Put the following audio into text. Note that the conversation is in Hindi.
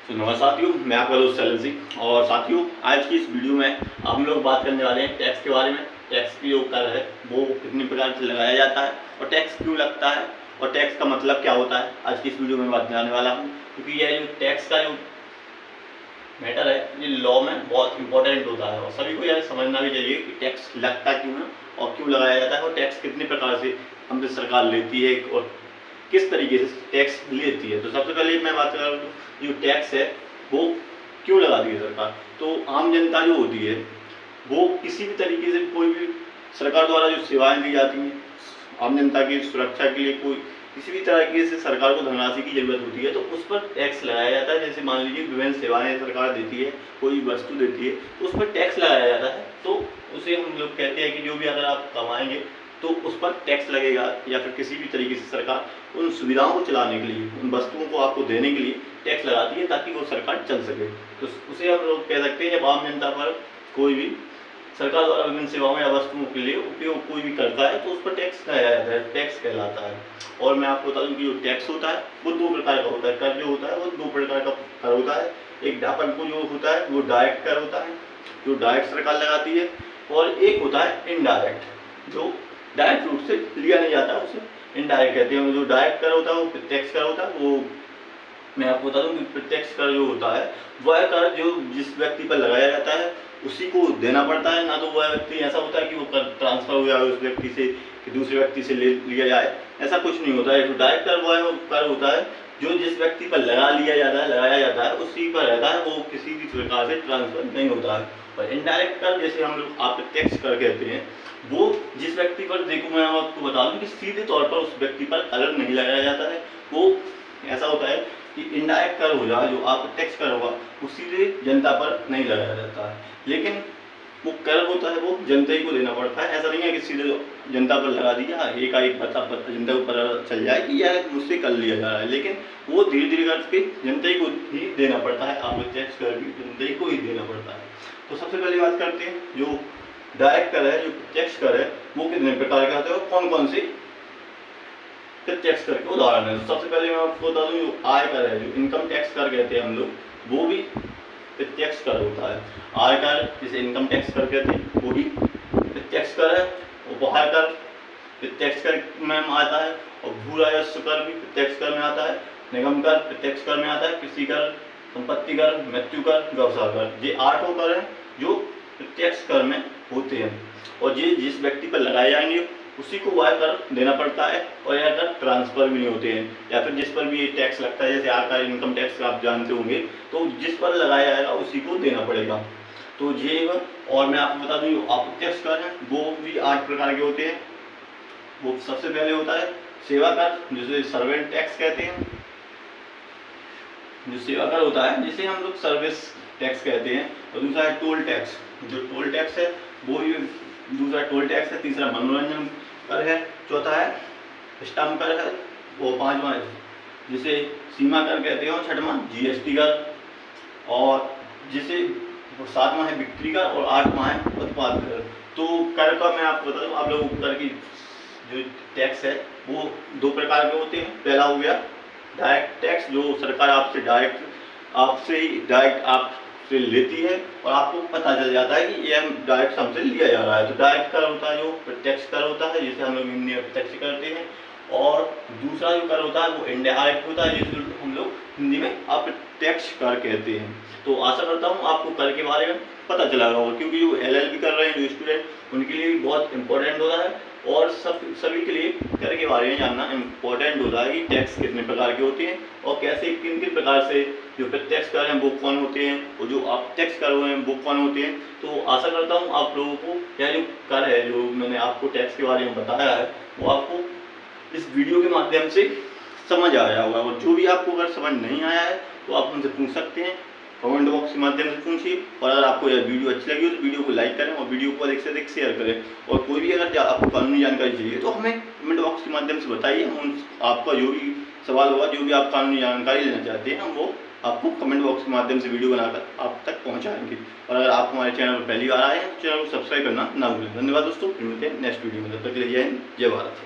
तो नमस्कार साथियों, मैं आपका दोस्त शैलेश जी। और साथियों, आज की इस वीडियो में हम लोग बात करने वाले हैं टैक्स के बारे में। टैक्स की जो कर है वो कितनी प्रकार से लगाया जाता है और टैक्स क्यों लगता है और टैक्स का मतलब क्या होता है, आज की इस वीडियो में बात करने वाला हूँ। क्योंकि यह जो टैक्स का जो मैटर है ये लॉ में बहुत इंपॉर्टेंट होता है और सभी को यह समझना भी चाहिए कि टैक्स लगता क्यों है और क्यों लगाया जाता है और टैक्स कितने प्रकार से हमसे सरकार लेती है और किस तरीके से टैक्स लेती है। तो सबसे पहले मैं बात कर रहा हूँ जो टैक्स है वो क्यों लगाती है सरकार। तो आम जनता जो होती है वो किसी भी तरीके से कोई भी सरकार द्वारा जो सेवाएं दी जाती हैं आम जनता की सुरक्षा के लिए, कोई किसी भी तरीके से सरकार को धनराशि की जरूरत होती है तो उस पर टैक्स लगाया जाता है। जैसे मान लीजिए विभिन्न सेवाएं सरकार देती है, कोई वस्तु देती है तो उस पर टैक्स लगाया जाता है। तो उसे हम लोग कहते हैं कि जो भी अगर आप कमाएंगे तो उस पर टैक्स लगेगा, या फिर किसी भी तरीके से सरकार उन सुविधाओं को चलाने के लिए, उन वस्तुओं को आपको देने के लिए टैक्स लगाती है ताकि वो सरकार चल सके। तो उसे हम लोग कह सकते हैं जब आम जनता पर कोई भी सरकार द्वारा विभिन्न सेवाओं या वस्तुओं के लिए उपयोग कोई भी करता है तो उस पर टैक्स लगाया जाता है, टैक्स कहलाता है। और मैं आपको बता दूं कि जो टैक्स होता है वो दो प्रकार का होता है। कर जो होता है वो दो प्रकार का कर होता है। एक अपन को जो होता है वो डायरेक्ट कर होता है, जो डायरेक्ट सरकार लगाती है, और एक होता है इनडायरेक्ट, जो डायरेक्ट रूप से लिया नहीं जाता है, उसे इनडायरेक्ट कहते हैं। जो डायरेक्ट कर होता है वो प्रत्यक्ष कर होता है। वो मैं आपको बता दूं कि प्रत्यक्ष कर जो होता है वह कर जो जिस व्यक्ति पर लगाया जाता है उसी को देना पड़ता है, ना तो वह व्यक्ति ऐसा होता है कि वो कर ट्रांसफर हो जाए उस व्यक्ति से कि दूसरे व्यक्ति से ले लिया जाए, ऐसा कुछ नहीं होता है। जो डायरेक्ट कर वह कर होता है जो जिस व्यक्ति पर लगाया जाता है उसी पर रहता है, वो किसी भी प्रकार से ट्रांसफर नहीं होता है। और इनडायरेक्ट कर जैसे हम लोग अप्रत्यक्ष कर कहते हैं, वो जिस व्यक्ति पर, देखो मैं आपको बता दूं कि सीधे तौर पर उस व्यक्ति पर कर नहीं लगाया जाता है। वो ऐसा होता है कि इनडायरेक्ट कर हो जाए, जो अप्रत्यक्ष कर होगा वो सीधे जनता पर नहीं लगाया जाता है, लेकिन वो कर होता है वो जनता ही को देना पड़ता है। ऐसा नहीं है कि सीधे जनता पर लगा दिया, एकाएक जनता को पता चल जाए कि यह मुझसे कर लिया जा रहा है, लेकिन वो धीरे धीरे करके जनता ही को ही देना पड़ता है। अप्रत्यक्ष कर भी जनता ही को ही देना पड़ता है। तो सबसे पहले बात करते हैं जो डायरेक्ट कर है, जो प्रत्यक्ष कर है, वो कितने प्रकार के होते हैं, कौन कौन से प्रत्यक्ष कर के उदाहरण है। तो सबसे पहले मैं आपको बता दूं जो आय कर है, जो इनकम टैक्स कर कहते हैं हम लोग, वो भी प्रत्यक्ष कर होता है। आय कर जिसे इनकम टैक्स कर कहते हैं वो भी प्रत्यक्ष कर है। उपहार कर प्रत्यक्ष कर में आता है, और भू राजस्व कर भी प्रत्यक्ष कर में आता है। निगम कर प्रत्यक्ष कर में आता है। कृषि कर, संपत्ति कर, मृत्यु कर, व्यवसाय कर, ये 8 कर है जो प्रत्यक्ष कर में होते हैं। और ये जिस व्यक्ति पर लगाए जाएंगे उसी को वह कर देना पड़ता है, और यह कर ट्रांसफर भी नहीं होते हैं, या फिर जिस पर भी ये टैक्स लगता है, जैसे आयकर इनकम टैक्स आप जानते होंगे, तो जिस पर लगाया जाएगा उसी को देना पड़ेगा। तो ये, और मैं आपको बता दूं अप्रत्यक्ष कर है वो भी 8 प्रकार के होते हैं। वो सबसे पहले होता है सेवा कर, जिसे सर्वेंट टैक्स कहते हैं। जो सेवा कर होता है जिसे हम लोग सर्विस टैक्स कहते हैं। और दूसरा है टोल टैक्स, जो टोल टैक्स है वो भी दूसरा टोल टैक्स है। तीसरा मनोरंजन कर है। चौथा है स्टाम्प कर है। वो 5वां जिसे सीमा कर कहते हैं, और 6वां जीएसटी कर, और जिसे 7वां है बिक्री कर, और 8वां है उत्पाद कर। तो कर का मैं आपको बता दूं, आप लोगों को कर की जो टैक्स है वो 2 प्रकार के होते हैं। पहला हो गया डायरेक्ट टैक्स, जो सरकार आपसे डायरेक्ट आपसे लेती है और आपको पता चल जाता है कि यह डायरेक्ट हमसे लिया जा रहा है। तो डायरेक्ट कर होता है जो प्रत्यक्ष कर होता है, जिसे हम लोग हिंदी में प्रत्यक्ष करते हैं। और दूसरा जो कर होता है वो इनडायरेक्ट होता है, जिसे हम लोग हिंदी में अप्रत्यक्ष कर कहते हैं। तो आशा करता हूँ आपको कर के बारे में पता चला होगा, क्योंकि जो LLB कर रहे हैं जो स्टूडेंट, उनके लिए भी बहुत इंपॉर्टेंट होता है, और सभी के लिए कर के बारे में जानना इम्पोर्टेंट होता है कि टैक्स कितने प्रकार के होते हैं और कैसे किन किन प्रकार से जो प्रत्यक्ष कर हैं वो कौन होते हैं और जो अप्रत्यक्ष कर हैं वो कौन होते हैं। तो आशा करता हूँ आप लोगों को यह जो कर है, जो मैंने आपको टैक्स के बारे में बताया है, वो आपको इस वीडियो के माध्यम से समझ आया होगा। और जो भी आपको अगर समझ नहीं आया है तो आप उनसे पूछ सकते हैं, कमेंट बॉक्स के माध्यम से पूछिए। और अगर आपको यह वीडियो अच्छी लगी हो तो वीडियो को लाइक करें और वीडियो को अधिक से अधिक शेयर करें। और कोई भी अगर आपको कानूनी जानकारी चाहिए तो हमें कमेंट बॉक्स के माध्यम से बताइए। हम आपका जो भी सवाल होगा, जो भी आप कानूनी जानकारी लेना चाहते हैं, हम वो आपको कमेंट बॉक्स के माध्यम से वीडियो बनाकर आप तक पहुँचाएंगे। और अगर आप हमारे चैनल पर पहली बार आए हैं तो चैनल को सब्सक्राइब करना ना भूलें। धन्यवाद दोस्तों, फिर मिलते हैं नेक्स्ट वीडियो में। तब तक के लिए जय हिंद, जय भारत।